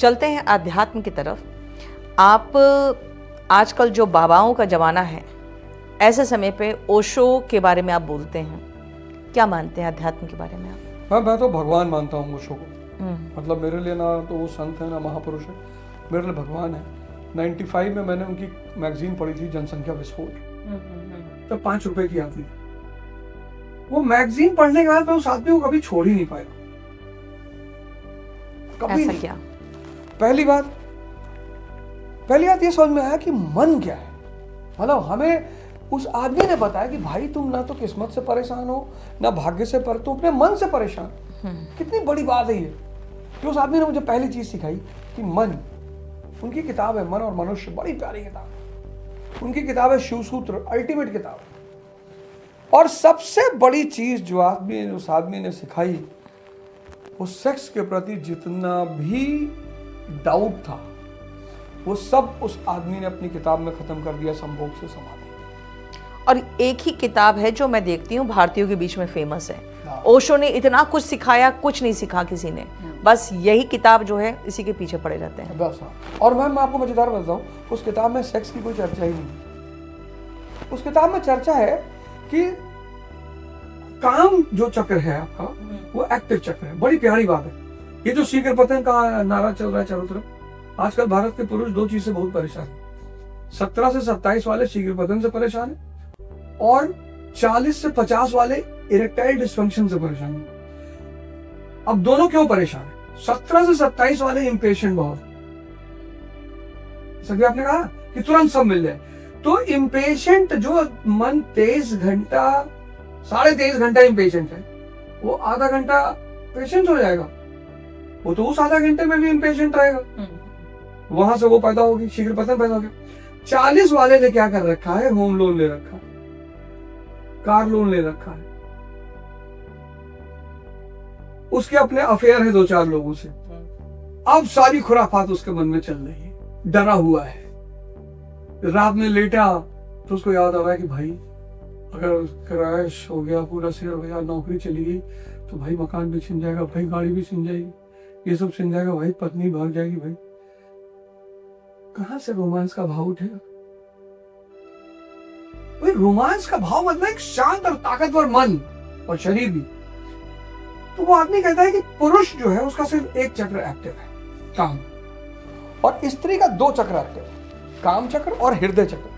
चलते हैं आध्यात्म की तरफ। आप आजकल जो बाबाओं का ज़माना है, ऐसे समय पे ओशो के बारे में आप बोलते हैं, क्या मानते हैं अध्यात्म के बारे में आप? मैं तो भगवान मानता हूँ ओशो को। मतलब मेरे लिए ना तो वो संत है ना महापुरुष है, मेरे लिए भगवान है। 95 में मैंने उनकी मैगजीन पढ़ी थी, जनसंख्या विस्फोट। तो 5 रुपए की आती थी। वो मैगजीन पढ़ने के बाद मैं उस आदमी को कभी छोड़ ही नहीं पाया। कभी ऐसा नहीं। क्या? पहली बात ये समझ में आया कि मन क्या है। मतलब हमें उस आदमी ने बताया कि भाई तुम ना तो किस्मत से परेशान हो ना भाग्य से, पर तुम अपने मन से परेशान। कितनी बड़ी बात है ये कि उस आदमी ने मुझे पहली चीज सिखाई कि मन। उनकी किताब है मन और मनुष्य, बड़ी प्यारी किताब। उनकी किताब है शिव सूत्र, अल्टीमेट किताब। और सबसे बड़ी चीज जो उस आदमी ने सिखाई, वो सेक्स के प्रति जितना भी डाउट था वो सब उस आदमी ने अपनी किताब में खत्म कर दिया, संभोग से समाधि। और एक ही किताब है जो मैं देखती हूँ भारतीयों के बीच में फेमस है। ओशो ने इतना कुछ सिखाया, कुछ नहीं सिखा किसी ने, बस यही किताब जो है इसी के पीछे पड़े रहते हैं बस। और मैं आपको मजेदार बताऊं, उस किताब में सेक्स की कोई चर्चा ही नहीं। उस किताब में चर्चा है कि काम जो चक्र है आपका, वो एक्टिव चक्र है। बड़ी प्यारी बात है। ये जो शीघ्र पतन का नारा चल रहा है चारों तरफ, आजकल भारत के पुरुष 2 चीज से बहुत परेशान है। 17 से 27 वाले शीघ्र पतन से परेशान है और 40 से 50 वाले इरेक्टाइल डिस्फंक्शन से परेशान है। अब दोनों क्यों परेशान है? 17 से 27 वाले इम्पेशेंट बहुत, सभी आपने कहा कि तुरंत सब मिल जाए। तो इम्पेशेंट जो मन 23 घंटा 23.5 घंटा इम्पेशेंट है, वो आधा घंटा पेशेंट हो जाएगा। वो तो उस आधा घंटे में भी इम्पेशेंट रहेगा। वहां से वो पैदा होगी, शीघ्र पतन पैदा हो गया। 40 वाले ने क्या कर रखा है? होम लोन ले रखा है, कार लोन ले रखा है, उसके अपने अफेयर है 2-4 लोगों से। अब सारी खुराफात उसके मन में चल रही है, डरा हुआ है। रात में लेटा तो उसको याद आ रहा है कि भाई अगर क्रैश हो गया, पूरा सिर हो गया, नौकरी चली गई तो भाई मकान भी छिन जाएगा, भाई गाड़ी भी छिन जाएगी, ये सब छिन जाएगा, भाई पत्नी भाग जाएगी। भाई कहां से रोमांस का भाव उठेगा? भाई रोमांस का भाव मतलब एक शांत और ताकतवर मन और शरीर भी। तो वो आदमी कहता है कि पुरुष जो है उसका सिर्फ एक चक्र एक्टिव है, काम, और स्त्री का 2 चक्र एक्टिव है, काम चक्र और हृदय चक्र।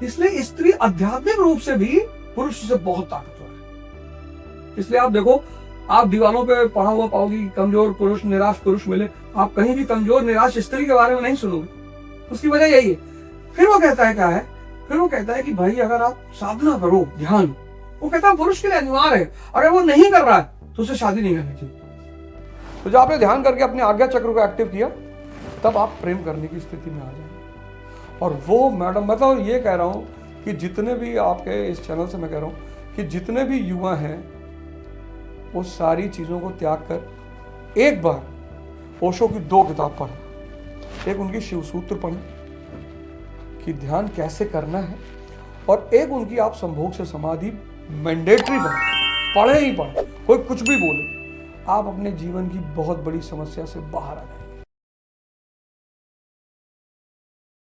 इसलिए स्त्री आध्यात्मिक रूप से भी पुरुष से बहुत ताकतवर है। इसलिए आप देखो, आप दीवानों पे पढ़ा हुआ पाओगे कमजोर पुरुष, निराश पुरुष मिले, आप कहीं भी कमजोर निराश स्त्री के बारे में नहीं सुनोगे। उसकी वजह यही है। फिर वो कहता है क्या है? फिर वो कहता है कि भाई अगर आप साधना करो, ध्यान, वो कहता है पुरुष के लिए अनिवार्य है। अगर वो नहीं कर रहा है तो उसे शादी नहीं करनी चाहिए। तो जब आपने ध्यान करके अपने आज्ञा चक्र को एक्टिव किया, तब आप प्रेम करने की स्थिति में आ जाएंगे। और वो मैडम, मैं तो ये कह रहा हूँ कि जितने भी आपके इस चैनल से मैं कह रहा हूँ कि जितने भी युवा हैं, वो सारी चीज़ों को त्याग कर एक बार ओशो की 2 किताब पढ़ें। एक उनकी शिव सूत्र पढ़ें कि ध्यान कैसे करना है, और एक उनकी आप संभोग से समाधि मैंडेटरी पढ़ें ही पढ़ें। कोई कुछ भी बोले, आप अपने जीवन की बहुत बड़ी समस्या से बाहर आ जाए।